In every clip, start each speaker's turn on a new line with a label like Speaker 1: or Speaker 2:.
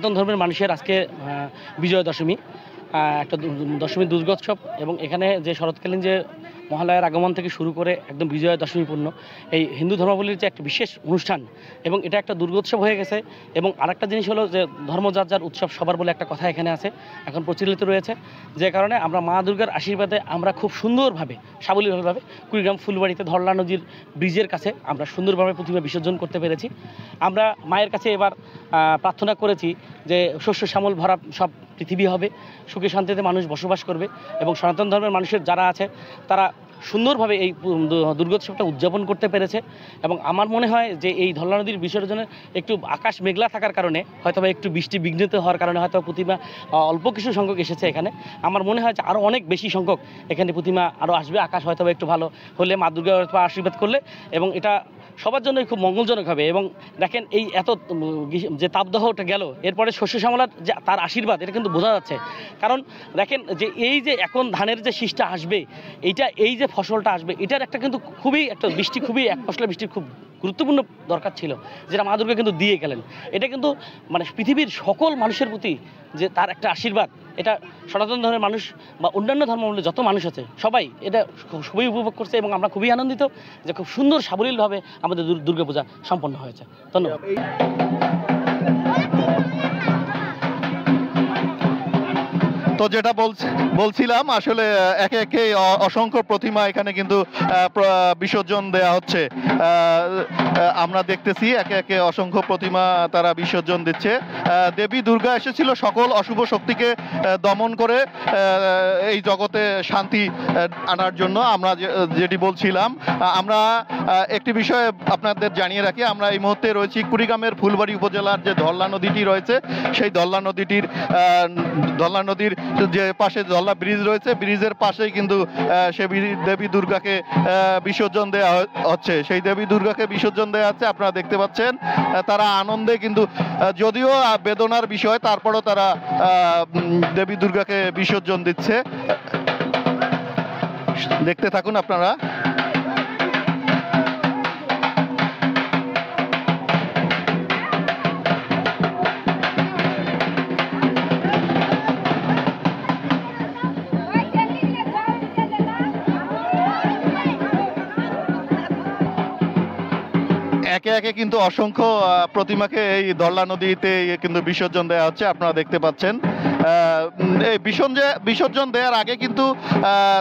Speaker 1: সনাতন ধর্মের মানুষের আজকে বিজয়া দশমী, একটা দশমী দুর্গোৎসব, এবং এখানে যে শরৎকালীন যে মহালয়ার আগমন থেকে শুরু করে একদম বিজয়া দশমী পূর্ণ এই হিন্দু ধর্মাবলীর যে একটা বিশেষ অনুষ্ঠান, এবং এটা একটা দুর্গোৎসব হয়ে গেছে। এবং আরেকটা জিনিস হলো যে ধর্ম যার যার উৎসব সবার বলে একটা কথা এখানে আছে, এখন প্রচলিত রয়েছে, যে কারণে আমরা মা দুর্গার আশীর্বাদে আমরা খুব সুন্দরভাবে সাবলীলভাবে কুড়িগ্রাম ফুলবাড়িতে ধরলা নদীর ব্রিজের কাছে আমরা সুন্দরভাবে প্রতিমা বিসর্জন করতে পেরেছি। আমরা মায়ের কাছে এবার প্রার্থনা করেছি যে শস্য শ্যামল ভরা সব পৃথিবী হবে, সুখে শান্তিতে মানুষ বসবাস করবে, এবং সনাতন ধর্মের মানুষের যারা আছে তারা সুন্দরভাবে এই দুর্গোৎসবটা উদযাপন করতে পেরেছে। এবং আমার মনে হয় যে এই ধরলা নদীর বিসর্জনের একটু আকাশ মেঘলা থাকার কারণে, হয়তো একটু বৃষ্টি বিঘ্নিত হওয়ার কারণে হয়তো প্রতিমা অল্প কিছু সংখ্যক এসেছে এখানে। আমার মনে হয় যে আরও অনেক বেশি সংখ্যক এখানে প্রতিমা আরও আসবে, আকাশ হয়তো একটু ভালো হলে মা দুর্গা আশীর্বাদ করলে, এবং এটা সবার জন্যই খুব মঙ্গলজনক হবে। এবং দেখেন এই এত যে তাপদাহটা গেল, এরপরে শস্য শ্যামলার যে তার আশীর্বাদ, এটা কিন্তু বোঝা যাচ্ছে। কারণ দেখেন যে এই যে এখন ধানের যে শীষটা আসবে, এই যে ফসলটা আসবে, এটার একটা কিন্তু খুবই একটা বৃষ্টি, খুবই এক ফসলা বৃষ্টির খুব গুরুত্বপূর্ণ দরকার ছিল, যেটা মা দুর্গা কিন্তু দিয়ে গেলেন। এটা কিন্তু মানে পৃথিবীর সকল মানুষের প্রতি যে তার একটা আশীর্বাদ, এটা সনাতন ধর্মের মানুষ বা অন্যান্য ধর্মাবলম্বী যত মানুষ আছে সবাই এটা খুবই উপভোগ করছে, এবং আমরা খুবই আনন্দিত যে খুব সুন্দর সাবলীলভাবে আমাদের দুর্গাপূজা সম্পন্ন হয়েছে। ধন্যবাদ।
Speaker 2: তো যেটা বলছিলাম, আসলে একে একে অসংখ্য প্রতিমা এখানে কিন্তু বিসর্জন দেয়া হচ্ছে। আমরা দেখতেছি একে একে অসংখ্য প্রতিমা তারা বিসর্জন দিচ্ছে। দেবী দুর্গা এসেছিল সকল অশুভ শক্তিকে দমন করে এই জগতে শান্তি আনার জন্য। আমরা যেটি বলছিলাম, আমরা একটি বিষয় আপনাদের জানিয়ে রাখি, আমরা এই মুহূর্তে রয়েছি কুড়িগ্রামের ফুলবাড়ি উপজেলার যে ধরলা নদীটি রয়েছে, সেই ধরলা নদীর যে পাশে ধরলা ব্রিজ রয়েছে, ব্রিজের পাশেই কিন্তু সে দেবী দুর্গাকে বিসর্জন দেওয়া হচ্ছে। সেই দেবী দুর্গাকে বিসর্জন দেওয়া হচ্ছে, আপনারা দেখতে পাচ্ছেন। তারা আনন্দে কিন্তু, যদিও বেদনার বিষয়, তারপরও তারা দেবী দুর্গাকে বিসর্জন দিচ্ছে। দেখতে থাকুন আপনারা। একে একে কিন্তু অসংখ্য প্রতিমাকে এই ধরলা নদীতে কিন্তু বিসর্জন দেওয়া হচ্ছে, আপনারা দেখতে পাচ্ছেন। এই বিসর্জন দেওয়ার আগে কিন্তু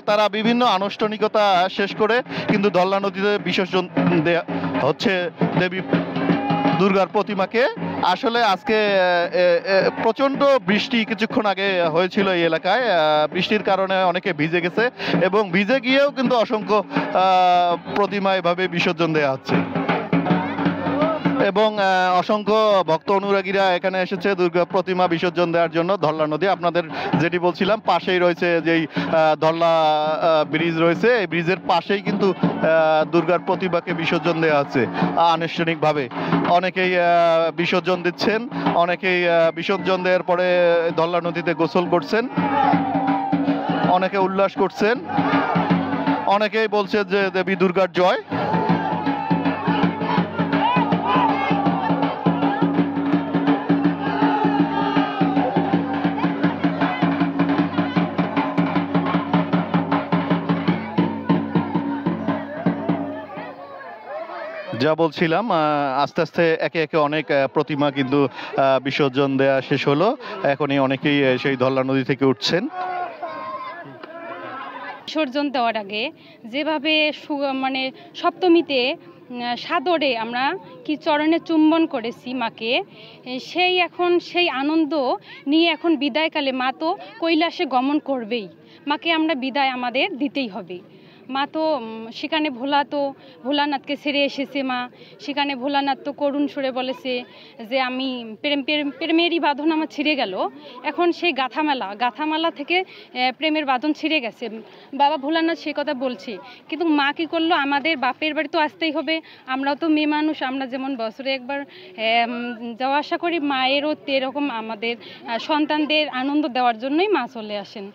Speaker 2: তারা বিভিন্ন আনুষ্ঠানিকতা শেষ করে কিন্তু ধরলা নদীতে বিসর্জন দেওয়া হচ্ছে দেবী দুর্গার প্রতিমাকে। আসলে আজকে প্রচণ্ড বৃষ্টি কিছুক্ষণ আগে হয়েছিল এই এলাকায়, বৃষ্টির কারণে অনেকে ভিজে গেছে, এবং ভিজে গিয়েও কিন্তু অসংখ্য প্রতিমা এভাবে বিসর্জন দেওয়া হচ্ছে, এবং অসংখ্য ভক্ত অনুরাগীরা এখানে এসেছে দুর্গা প্রতিমা বিসর্জন দেওয়ার জন্য। ধরলা নদী, আপনাদের যেটি বলছিলাম, পাশেই রয়েছে যেই ধরলা ব্রিজ রয়েছে, এই ব্রিজের পাশেই কিন্তু দুর্গার প্রতিমাকে বিসর্জন দেওয়া হচ্ছে আনুষ্ঠানিকভাবে। অনেকেই বিসর্জন দিচ্ছেন, অনেকেই বিসর্জন দেওয়ার পরে ধরলা নদীতে গোসল করছেন, অনেকে উল্লাস করছেন, অনেকেই বলছে যে দেবী দুর্গার জয়। যা বলছিলাম, আস্তে আস্তে একে একে অনেক প্রতিমা কিন্তু বিসর্জন দেয়া শেষ হলো। এখনই অনেকেই সেই ধরলা নদী থেকে উঠছেন।
Speaker 3: বিসর্জন দেওয়ার আগে যেভাবে মানে সপ্তমীতে সাদরে আমরা কি চরণে চুম্বন করেছি মাকে, সেই আনন্দ নিয়ে এখন বিদায়কালে মা তো কৈলাসে গমন করবেই, মাকে আমরা বিদায় আমাদের দিতেই হবে। মা তো সেখানে ভোলানাথকে ছেড়ে এসেছে মা, সেখানে ভোলানাথ তো করুণ সুরে বলেছে যে আমি প্রেমেরই বাঁধন আমার ছিঁড়ে গেল। এখন সেই গাথামালা থেকে প্রেমের বাঁধন ছিঁড়ে গেছে, বাবা ভোলানাথ সে কথা বলছে। কিন্তু মা কি করলো, আমাদের বাপের বাড়ি তো আসতেই হবে, আমরাও তো মেয়ে মানুষ, আমরা যেমন বছরে একবার যাওয়া আসা করি, মায়েরও এরকম আমাদের সন্তানদের আনন্দ দেওয়ার জন্যই মা চলে আসেন।